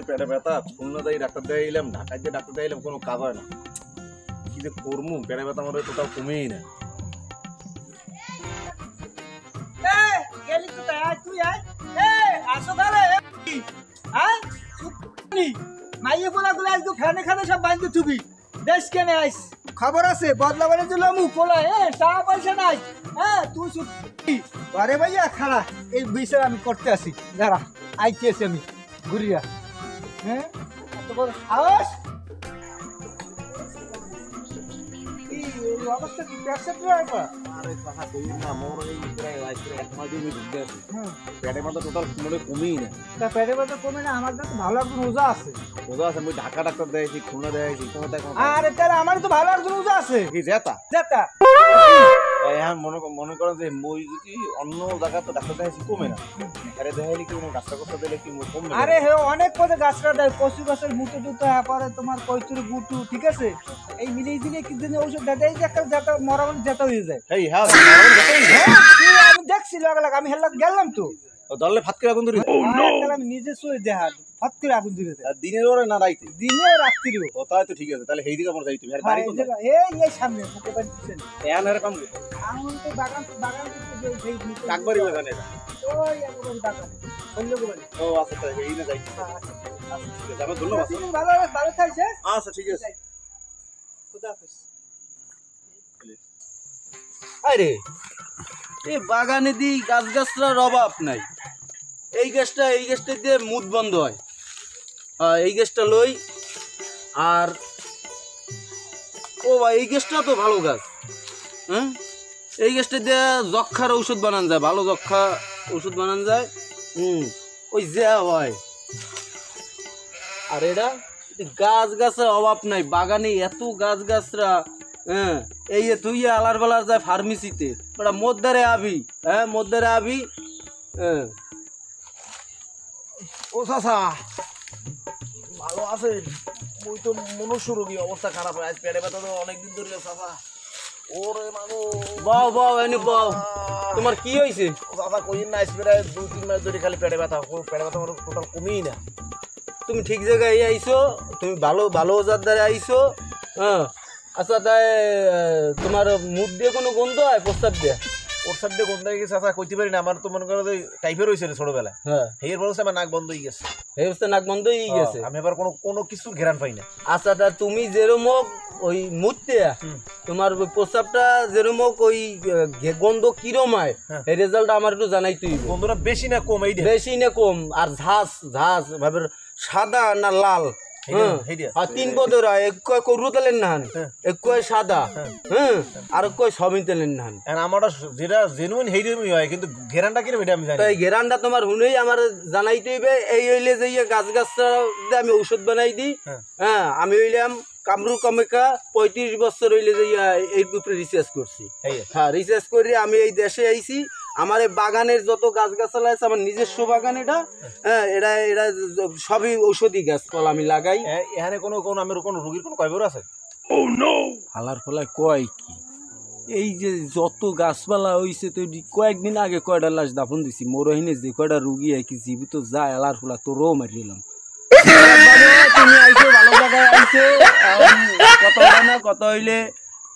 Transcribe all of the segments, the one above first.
পেটে ব্যথা, খুলনা যাই ডাক্তার দেখাইলাম, ঢাকায় যে ডাক্তার দেখাইলাম, কোনো কাজ হয় না। কি যে করবো, পেটে ব্যথা আমার কোথাও কমেই না। খবর আছে বদলাবারে দিলাম পোলা টাকা পয়সা নাই। হ্যাঁ তুই আরে ভাইয়া খাড়া এই বিষয় আমি করতে আসি, দাঁড়া আইতেছি আমি ঘুরিয়া। হ্যাঁ এত বড় সাহস, অবস্থা কি পেটে ব্যথা টোটাল মনে কমেই না। পেটে ব্যথা কমে না? আমার কাছে ভালো একজন ওজা আছে। ওজা আছে? আমি ঢাকা ডাক্তার দেখাইছি, খুলনা দেখাইছি, কোনো দেখা। আরে তাহলে আমার তো ভালো একজন ওজা আছে। কি জেতা জেতা? হ্যাঁ মনে করেন যে মই যদি অন্য জায়গা তো ডাক্তার দেখাইছি কমে না, আরে দেখাইলে কি কোনো গাছটা কথা দিলে কি কমবে? আরে হে অনেক পদে গাছটা দেয়, কচু গাছের মুটে টুটে পরে তোমার কৈতুর গুটু, ঠিক আছে? এই মিলিয়ে দিলে কি দিনে ঔষধ দেয় যে একটা জেতা মরামন জেতা হয়ে যায়। এই হ্যাঁ আমি দেখছি লাগালাগ, আমি হেলা গেলাম তো দলে ফাত করে আগুন ধরে। আমি নিজে সই দেখা ফাত করে আগুন ধরে দিনের ওরে না রাইতে? দিনে রাত্রিও। ও তাই তো ঠিক আছে, তাহলে এই দিকে আমরা যাইতে আর বাড়ি কোথায়? এই সামনে মুখে বাড়ি দিচ্ছেন এন এর কাম আমার তো বাগান বাগান থেকে যে কাকবাড়ি বাগানে ওই একেবারে বাগান বললো বাড়ি। ও আচ্ছা তাই এই না যাইতে। আচ্ছা ঠিক আছে, আমি ধন্যবাদ। ভালো ভালো থাকছে। আচ্ছা ঠিক আছে, খুদা হাফেজ। আরে এই বাগানে দি গাছ গাছরার অভাব নাই। এই গাছটা দিয়ে মুদ বন্ধ হয়। এই গাছটা লই। আর ও ভাই এই গাছটা তো ভালো গাছ। হ্যাঁ এই গাছটা দিয়ে যক্ষার ঔষধ বানান যায়, ভালো যক্ষা ঔষধ বানান যায়। ওই যে হয়। আর এটা গাছ গাছের অভাব নাই বাগানে, এত গাছ গাছরা। হ্যাঁ এই যে তুই আলার বেলার যায় ফার্মেসিতে, ওটা মদ্দারে আবি। হ্যাঁ মদ্দারে আবি। হ্যাঁ ও চাচা ভালো আছে? ওই তো মনুষ্য রোগী, অবস্থা খারাপ হয়, আজ পেটে ব্যথা তো অনেকদিন ধরে চাচা। ওরে মানুষ বাও বাও এনে বাও, তোমার কি হয়েছে? চাচা কইন না, প্রায় 2-3 মাস ধরে খালি পেটে ব্যথা, পেটে ব্যথা আমার টোটাল কমেই না। তুমি ঠিক জায়গায় আইছো, তুমি ভালো ভালো ওজার দ্বারা আইছো। হ্যাঁ আচ্ছা তাই তোমার মুখ দিয়ে কোনো গন্ধ হয়? প্রস্তাব দিয়ে প্রস্তাব দিয়ে গন্ধ হয়ে গেছে চাচা, কইতে পারি না। আমার তো মনে করো টাইফয়েড হয়েছিল ছোটবেলায়। হ্যাঁ এর বলছে আমার নাক বন্ধ হয়ে গেছে। এই অবস্থা নাক বন্ধ হয়ে গেছে। আমি এবার কোনো কিছু ঘেরান পাই না। আচ্ছা তা তুমি যেরকম ওই মুহূর্তে তোমার প্রস্তাবটা যেরকম ওই গন্ধ কিরম হয়, এই রেজাল্ট আমার একটু জানাই। তুই গন্ধটা বেশি না কম? এই বেশি না কম? আর ঝাঁস ঝাঁস ভাবে সাদা না লাল? তিন পদের হয়, এক কয় করু তেলের নাহান, এক কয় সাদা, হ্যাঁ আর কয় সবিন তেলের নাহান। আমার যেটা জেনুইন সেইরকমই হয়, কিন্তু ঘেরানটা কিরকম এটা আমি জানি। এই ঘেরানটা তোমার হুনেই আমার জানাইতে হইবে। এই হইলে যে গাছ গাছটা আমি ঔষধ বানাই দিই। হ্যাঁ আমি হইলাম কামরু কামেকা 35 বছর হইলে যে এর উপরে রিসার্চ করছি। হ্যাঁ রিসার্চ করে আমি এই দেশে আইছি। আমার এই বাগানের যত গাছ গাছালা আছে, আমার নিজস্ব বাগান এটা। হ্যাঁ এটা এটা সবই ঔষধি গাছ পালা আমি লাগাই। এখানে কোনো আমার কোনো রোগীর কোনো কয়বার আছে? ও নো হালার ফলায় কয় কি এই যে যত গাছপালা হইছে, তো কয়েকদিন আগে কয়টা লাশ দাফন দিছি। মোরহিনে যে কয়টা রুগী কি জীবিত যায় আলার ফলা তো রো মারিলাম। তুমি আইছো ভালো জায়গায় আইছো, কথা না কথা হইলে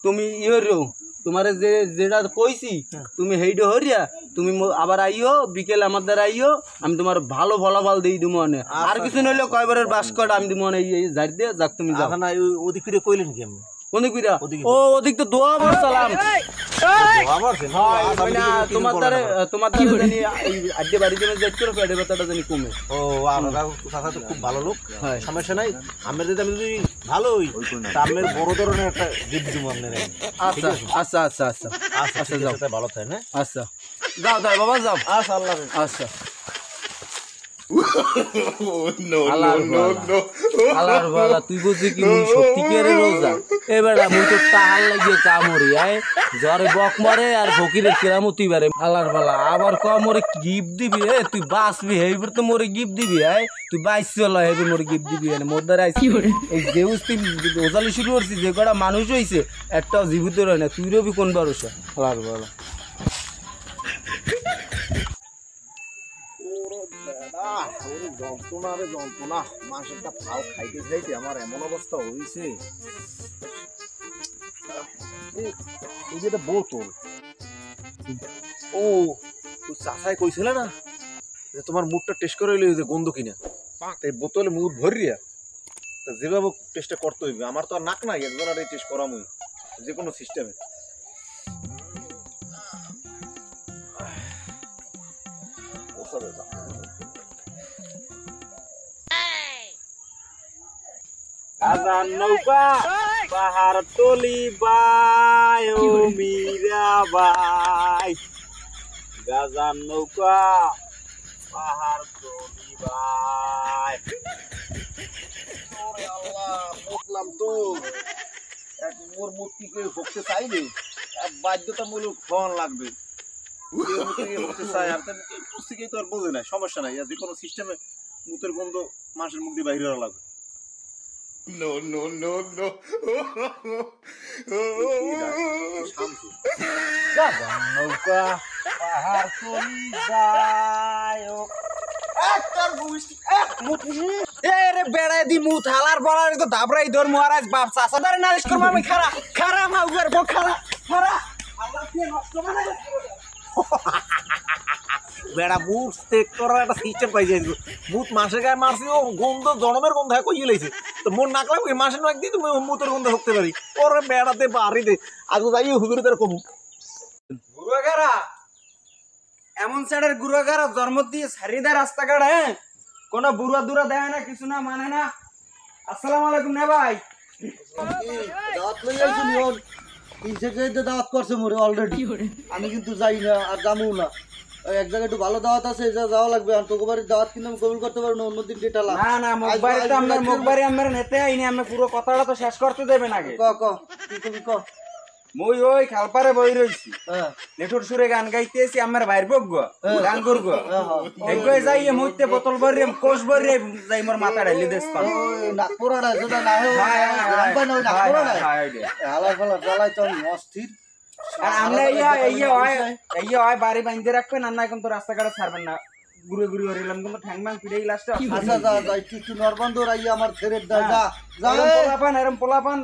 তুমি ইহরো তোমার যে যেটা কইছি তুমি হেইডো হরিয়া তুমি আবার আইও বিকেল আমার দ্বারা আইও, আমি তোমার ভালো ফলাফল দিই দিব। মনে আর কিছু নইলে কয়বারের বাস কট আমি দিব মনে যাই দিয়ে যাক। তুমি যাও না ওদিক ফিরে কইলেন কি? আমি কোনদিক ফিরা? ও ওদিক তো দোয়া বড় সালাম। তোমার দ্বারা জানি আজকে বাড়িতে যাইতে পেটে ব্যথাটা জানি কমে। ও চাচা তো খুব ভালো লোক, সমস্যা নাই। আমি যদি ভালো হই আমের বড় ধরনের একটা গিফট দিব আপনার। আচ্ছা আচ্ছা আচ্ছা আচ্ছা আচ্ছা যাও, ভালো থাকে না? আচ্ছা যাও তাই বাবা যাও। আচ্ছা আল্লাহ। আচ্ছা তুই বলছি কি সত্যিকারের রোজা এবারে মুই তো টাল লাগিয়ে কামড়ি আয় জ্বরে বক মারে আর ফকিরের কেরামতি বারে আলার বালা আবার ক মোরে গিফট দিবি। তুই বাঁচবি এইবার তো মোরে গিফট দিবি। তুই বাইশ চল হেবি মোরে গিফট দিবি। মোদ্দার আইসি এই যেউস তুই ওজালি শুরু করছিস, যে কটা মানুষ হয়েছে একটাও জীবিত রয় না। তুই রবি কোন ভরসা আলার বালা। যন্ত্রণা রে যন্ত্রণা, মাংসটা ফাও খাইতে খাইতে আমার এমন অবস্থা হয়েছে। এই যে বোতল, ও তুই চাষাই কইছিল না যে তোমার মুখটা টেস্ট করে হইলে যে গন্ধ কিনা, এই বোতলে মুখ ভরিয়া যেভাবে টেস্টটা করতে হইবে। আমার তো আর নাক নাই, একজন আর এই টেস্ট করামই যে কোনো সিস্টেমে। গাজার নৌকা পাহাড় তলি বাই ও মীরা বাই, গাজার নৌকা পাহাড় তলি বাই। ওরে আল্লাহ, মুখলাম তো ওর মুখ কি করে ভুগতে চাইবে, বাধ্যতামূলক ফোন লাগবে। তো আর বোঝে না, সমস্যা নাই, যে কোনো সিস্টেমে মুখের গন্ধ মাসের মুখ দিয়ে বাইরে হওয়া লাগবে। নৌকা পাহাড় তলি বাই ও বেড়াই দি মুখ হালার বলার তো দাবরাই ধর মহারাজ বাপ চাষাদার নালিশ করবো আমি। খারা খারা মাউগার খারা খারা বেড়া মুখ চেক করার একটা সিস্টেম পাই যাই, মুখ মাসের গায়ে মারছি, ও গন্ধ জনমের গন্ধ হয় কই লাইছে, তো মন না লাগবে মাসের নাক দিয়ে তুমি মুতের গন্ধ হতে পারি। ওরে বেড়াতে বাড়িতে আজ যাই হুজুরে তার কমু গুরুগারা, এমন সাইডের গুরুগারা জন্ম দিয়ে সারিদা রাস্তাঘাট, হ্যাঁ কোনো বুড়া দুরা দেয় না, কিছু না মানে না। আসসালামু আলাইকুম না ভাই। দাওয়াত লই আইছো নিয়ন তিনশে যে দাওয়াত করছে মোরে অলরেডি, আমি কিন্তু যাই না আর যাবো না। এক জায়গায় একটু ভালো দাওয়াত আছে, যাওয়া লাগবে। আর তোকে বাড়ির দাওয়াত কিন্তু আমি কবুল করতে পারবো না, অন্যদিন ডেটা লাগ। না না, মুখবাড়ি তো আমরা মুখবাড়ি আমরা নেতে আইনি, আমি পুরো কথাটা তো শেষ করতে দেবেন আগে। ক ক কি কবি ক। মই ওই খালপারে বই রইছি, হ্যাঁ নেটুর সুরে গান গাইতেছি, আমার বাইর বকগ গান করগ একই যাইয়ে মইতে বোতল ভরে কোষ ভরে যাই মোর মাথা ডাইলি দেশ পান নাগপুরাটা যেটা না হয় রামপাই না নাগপুরাটা হালা ফালা জ্বালাই তো অস্থির। আর আমরা এই হয় বাড়ি বাইন্ধে রাখবেন, আর না এখন তো রাস্তাঘাটে ছাড়বেন না, ঘুরে ঘুরে হরিলাম কিন্তু ঠ্যাং ম্যাং পিড়ে লাস্টে। আচ্ছা যা যা একটু নরবন্ধ রাই আমার ছেড়ে যা যা এরম পোলাপান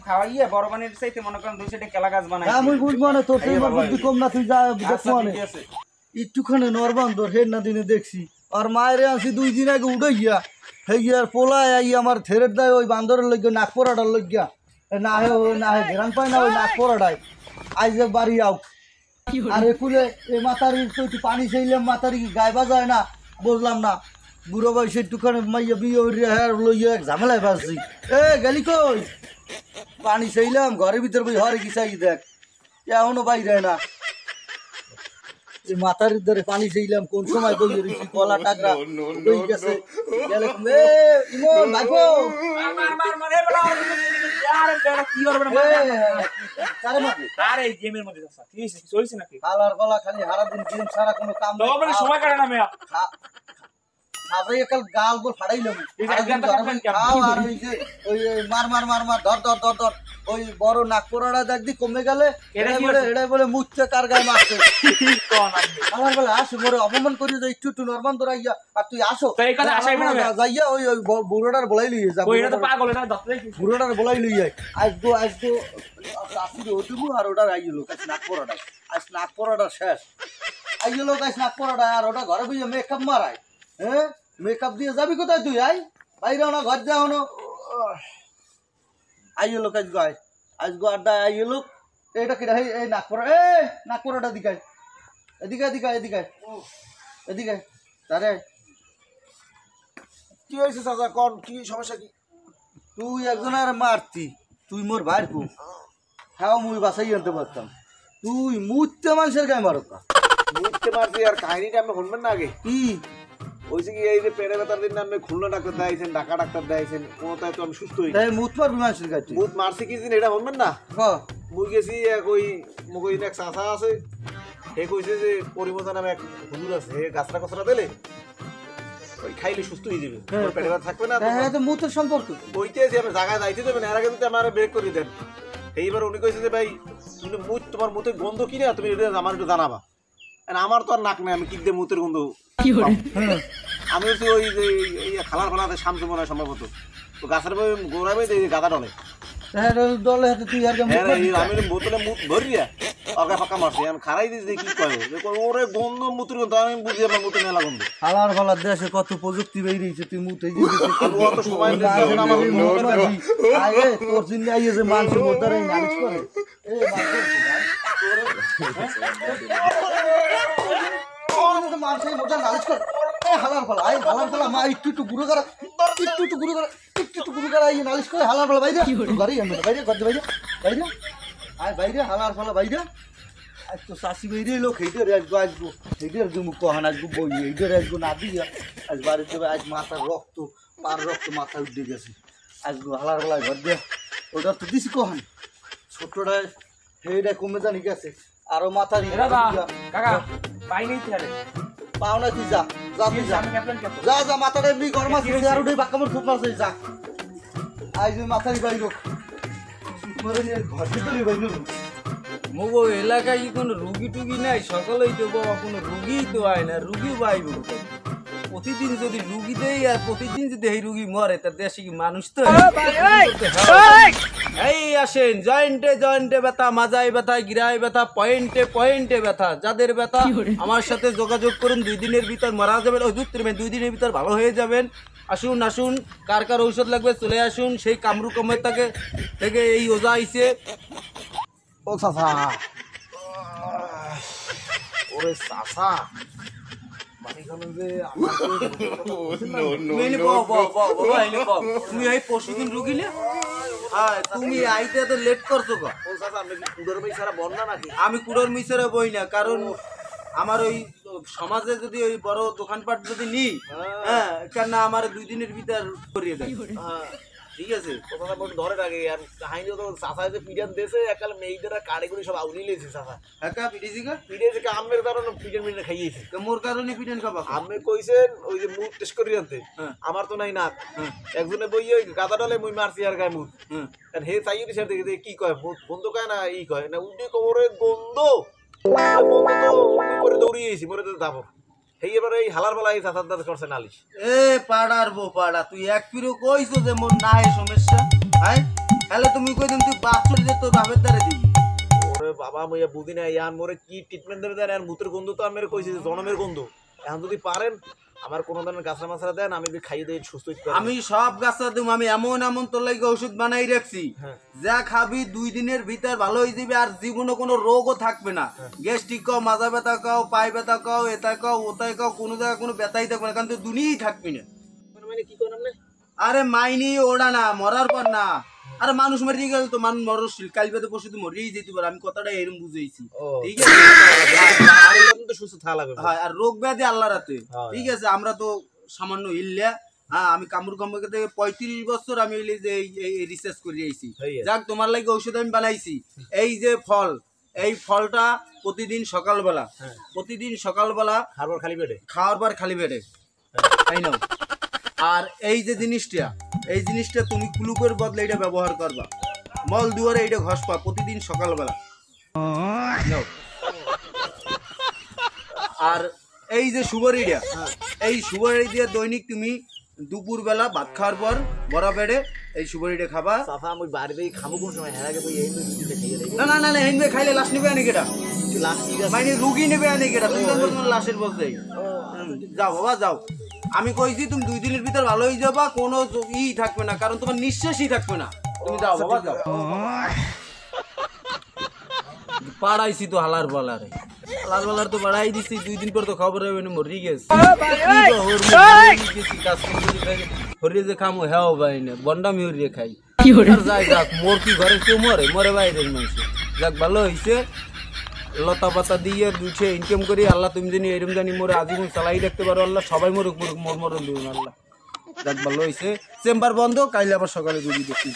খাওয়াইয়ে বড় বানিয়ে চাইতে মনে করেন দুই সাইডে কেলা গাছ বানাই। আমি বুঝবো না তোর সেই বুদ্ধি কম না, তুই যা দেখবো না একটুখানি নরবন্ধ হের না দিনে দেখছি। আর মায়ের আনছি 2 দিন আগে উঠে গিয়া হে গিয়ার পোলায় আই আমার থেরের দেয় ওই বান্দরের লইয়া নাক পোড়াটার লইয়া না হে ঘেরান পায় না ওই নাক পোড়াটায় আজ বাড়ি আও। আর একুলে এ মাতারির তো একটু পানি চাইলাম, মাতারি গায়ে বাজায় না, বুঝলাম না। বুড়ো বয়সে একটুখানি মাইয়া বিয়ে লইয়া এক ঝামেলায় বাজছি। এ গেলি কই পানি চাইলাম, ঘরের ভিতর বই হরে কি চাই দেখ এখনো বাইরে না। মাথার ধরে পানি চাইলাম, কোন সময় বই রয়েছি গলা টাকরা গেছে গেলে ইমন ভাইপো হালার গলা খালি হারা দিন গেম ছাড়া কোনো কাম সময় কাটে না মেয়া। গাল গোল ফাড়াইলাম মার মার মার মার ধর ধর ধর ধর ওই বড় নাগপুরাটা দেখদি কমে গেলে এটাই বলে মুচ্ছে কার গায়ে মারছে। আমার বলে আসো মোরে অপমান করি যে একটু নরমান ধরাইয়া আর তুই আসো যাইয়া ওই ওই বুড়োটার বলাই লইয়ে যা, বুড়োটার বলাই লইয়া আসবো ওটুকু আর ওটার আইলো কাছে নাগপুরাটা আজ নাগপুরাটা শেষ আইলো কাছে নাগপুরাটা আর ওটা ঘরে বুঝে মেকআপ মারায়। হ্যাঁ মেকআপ দিয়ে যাবি কোথায় তুই? আই বাইরে না ঘর যাও না আইলো কাজ গায় আজগো আড্ডা আইলো এটা কি এই নাগপুরা নাগপুরাটা দিকায় এদিকে এদিকে এদিকে এদিকে তারে কি হয়েছে চাচা, কোন কি সমস্যা কি? তুই একজন আর মারতি, তুই মোর ভাইর কু হ্যাঁ মুই বাসাই আনতে পারতাম, তুই মুহূর্তে মানুষের গায়ে মারো মুখতে মারছি। আর কাহিনীটা আপনি শুনবেন না আগে কি হয়েছে কি, এই যে পেটে ব্যথার দিন আপনি খুলনা ডাক্তার দেখাইছেন, ঢাকা ডাক্তার দেখাইছেন, কোথায় তো আমি সুস্থ হই তাই মুত মারবি মানুষের গায়ে? মুখ মারছি কি দিন এটা শুনবেন না? মুই গেছি এক ওই মুগই এক চাষা আছে, হে কইছে যে পরিমজা নামে এক হুজুর আছে, হে গাছরা কচরা দিলে ওই খাইলে সুস্থ হয়ে যাবে, পেটে ব্যথা থাকবে না। হ্যাঁ তো মুতের সম্পর্ক বইতেছি আমি জায়গায় যাইতে দেবেন, এর আগে যদি আমার ব্রেক করে দেন। এইবার উনি কইছে যে ভাই তুমি মুখ তোমার মুখে গন্ধ কি না, তুমি এটা আমার একটু জানাবা। আমার তো আর নাক নাই, আমি কি দিয়ে মুতের গন্ধ আমি হচ্ছে ওই যে খালার ফলাতে শামসু মনে হয় সম্ভবত তো গাছের গোড়াবে গাদা ডলে দলে হাতে তুই আর আমি বোতলে মুত ভরিয়া অগা ফাঁকা মারছি আমি খারাই দিয়েছি কি কয় ওরে গন্ধ মুতের গন্ধ আমি বুঝি আমার মুতে মেলা গন্ধ হালার ফালার দেশে কত প্রযুক্তি বেরিয়েছে তুই মুতে অত সময় তোর চিন্তা আইয়ে যে মানুষের মধ্যে নালিশ করে মানুষের মধ্যে নালিশ করে হালার ফালা আই হালার ফালা মা একটু গুরু করা একটু গুরু করা এই নালিশ করে হালার ফালা বাইরে বাড়ি বাইরে করতে বাইরে বাইরে আয় বাইরে হালার ফালা বাইরে আজ তো শাশি বাইরে লোক হেঁটে আসবো হেঁটে জমু কহান আসবো বই হেঁটে আসবো না দিয়ে আজ বাড়িতে আজ মাথার রক্ত পার রক্ত মাথা উঠে গেছে আসবো হালার ফালায় ঘর দিয়ে ওটা তো দিছি কহান ছোটটায় হেটা কমে জানি গেছে আরো মাথা কাকা পাই নেই পাও না তুই যা যা তুই যা যা মাথাটা এমনি গরম আছে আর উঠে বাক্কামর খুব মারছে যা আজ মাথারি বাইর ঘর ভিতরে বাইর মগো এলাকায় কি কোনো রুগী টুগি নাই সকালেই তো বাবা কোনো রুগীই তো হয় না রুগী পাইব প্রতিদিন যদি রুগী দেয় আর প্রতিদিন যদি এই রুগী মরে তার দেশে কি মানুষ তো এই আসেন জয়েন্টে জয়েন্টে ব্যথা মাজায় ব্যথা গিরায় ব্যথা পয়েন্টে পয়েন্টে ব্যথা যাদের ব্যথা আমার সাথে যোগাযোগ করুন 2 দিনের ভিতর মারা যাবেন ওই 2 দিনের ভিতর ভালো হয়ে যাবেন আসুন আসুন কার কার ঔষধ লাগবে চলে আসুন সেই কামরু কমের থেকে এই ওজা আইছে ও চাচা ওরে চাচা তুমি এই পরশুদিন রুগী নে তুমি আইতে এত লেট করছো আমি কুড়োর মিশরে বই না কারণ আমার ওই সমাজে যদি ওই বড় দোকানপাট যদি নিই হ্যাঁ কেন আমার 2 দিনের ভিতর করিয়ে দেয় ঠিক আছে কথাটা বড় ধরে রাখে আর কাহিনী তো চাচা যে পিটান দেশে একাল মেয়েদের কাড়ে করে সব আউলি লেছে চাচা একা পিটিছিকা পিটেছে আমের কারণে পিটান মিনে খাইয়েছে মোর কারণে পিটান খাবা আমি কইছেন ওই যে মুখ টেস্ট করি আনতে আমার তো নাই নাক একজনে বই ওই গাদা ডালে মুই মারছি আর গায়ে মুখ আর হে চাইয়ে দিছে দেখে কি কয় বন্ধ কয় না ই কয় না উঠে কোরে গন্ধ গন্ধ তো উপরে দৌড়িয়েছি মরে তো দাবর এই এবারে এই হালার বেলা এই চাচার দাদা করছে নালিশ এ পাড়ার বো পাড়া তুই এক পিরো কইছো যে মোর নাই সমস্যা হ্যাঁ তাহলে তুমি কইদিন তুই বাচ্চুর যে তোর বাপের দ্বারে দিবি ওরে বাবা মইয়া বুঝি না ইয়ান মোরে কি ট্রিটমেন্ট দেবে দেন আর মুতের গন্ধ তো আমি কইছি যে জনমের গন্ধ এখন যদি পারেন আমার কোনো ধরনের গাছরা মাছরা দেন আমি খাইয়ে দিয়ে সুস্থ হইতে আমি সব গাছরা দেব আমি এমন তোর লাগি ওষুধ বানাই রাখছি যা খাবি 2 দিনের ভিতর ভালো হয়ে যাবে আর জীবনে কোনো রোগও থাকবে না গ্যাস্ট্রিক কাও মাজা ব্যথা কাও পাই ব্যথা কাও এটা কাও ওটাই কাও কোনো জায়গায় কোনো ব্যথাই থাকবে না কারণ তুই দুনিয়াই থাকবি না মানে কি করেন আপনি আরে মাইনি ওড়া না মরার পর না আরে মানুষ মরে গেল তো মানুষ মরছিল কাল বাদে পরশু তো মরেই যেতে পারে আমি কথাটা এরকম বুঝাইছি ঠিক আছে আর এরকম তো সুস্থ থাকা লাগবে হ্যাঁ আর রোগ ব্যাধি আল্লাহর হাতে ঠিক আছে আমরা তো সামান্য ইল্লা হ্যাঁ আমি কামরু কম্বকে থেকে 35 বছর আমি যে এই রিসার্চ করে আইছি যাক তোমার লাগি ঔষধ আমি বানাইছি এই যে ফল এই ফলটা প্রতিদিন সকালবেলা খাওয়ার পর খালি পেটে তাই নাও আর এই যে জিনিসটা তুমি কুলুকের বদলে এটা ব্যবহার করবা মল দুয়ারে এটা ঘষবা প্রতিদিন সকালবেলা নাও আর এই যে সুপারিটা এই সুপারি দিয়ে দৈনিক তুমি দুপুরবেলা ভাত খাওয়ার পর বড়া পেটে এই সুপারিটা খাবা চাচা আমি বাড়িতেই খাবো কোন সময় হ্যাঁ বই এই তো দিতে খাইয়ে দেই না হেনবে খাইলে লাশ নেবে আনি কেটা লাশ মানে রুগী নেবে আনি কেটা তুমি তো লাশের বসে যাও বাবা যাও আমি কইছি তুমি 2 দিনের ভিতর ভালো হয়ে যাবা কোনো ই থাকবে না কারণ তোমার নিঃশ্বাসই থাকবে না তুমি যাও বাবা যাও পাড়াইছি তো হালার বালারে তো বাড়াই দিছি 2 দিন পর তো খবর হবে না মরি গেছে হরিয়ে যে খামো হ্যাঁ ভাই না বন্ডামি হরিয়ে খাই যাই যাক মোর কি ঘরে কেউ মরে বাইরের মানুষ যাক ভালো হয়েছে লতা পাতা দিয়ে দুছে ইনকাম করি আল্লাহ তুমি জানি এরকম জানি মোরে আজীবন চালাই রাখতে পারো আল্লাহ সবাই মরুক মরণ দিবেন আল্লাহ যাক ভালো হয়েছে চেম্বার বন্ধ কাইলে আবার সকালে যদি দেখি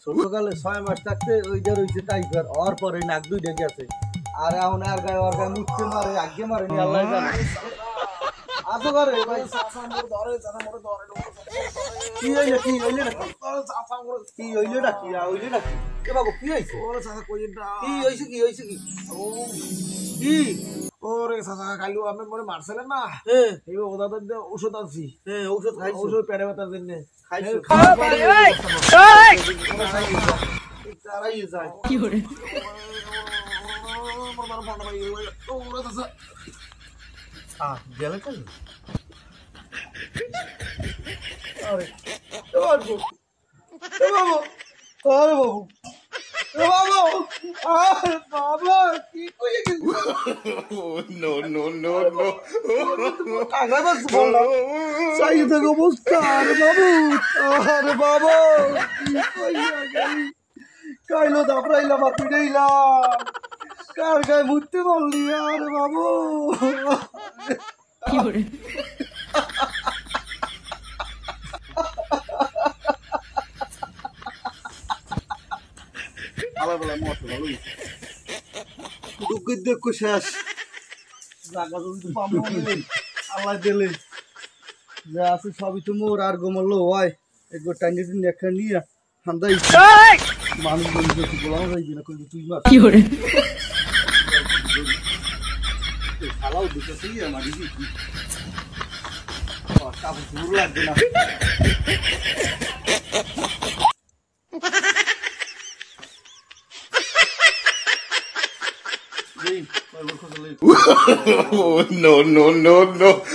ছোটকালে 6 মাস থাকতে ওইটা রয়েছে টাইফার ওর পরে নাক 2 গেছে আর এখন আর গায়ে মুখতে মারে আগে মারে নি আল্লাহ জানে আসো করে ভাই চাচা মোর ধরে কি হইলো কি হইলো কি হইলো না কি হইলো না এ বাবু কি হইছে ওরে চাচা কইেন না কি হইছে কি হইছে কি কি ওরে চাচা কালু আপনি মনে মারছিলেন না হ্যাঁ এই ওদাদের দিয়ে ওষুধ আনছি হ্যাঁ ঔষধ খাইছো ওষুধ পেটে ব্যথার জন্য খাইছো তারাই যায় কি hore ওরে চাচা গেলে কাল আরে এ বাবু এ বাবু আরে বাবু এ বাবু আরে বাবু কি কইয়ে গেছিস টাকা বাস বললা চাই থেকে অবস্থা আরে বাবু কি কইয়া গেলি কাইলো দাপড়াইলাম আর পিড়াইলাম কার গায়ে মুততে বললি আরে বাবু কি hore দুঃখের দুঃখ শেষ জায়গা জমি পাবো আল্লাহ দিলে যা আছে সবই তো মোর আর গোমল হয় একবার টাইনে দিন একটা নিয়ে ঠান্ডাই মানুষ বলাও যাইবি না কইবি তুই মার কি hore খালাও দিতেছি আমার দিদি কাপড় চুর লাগবে না no.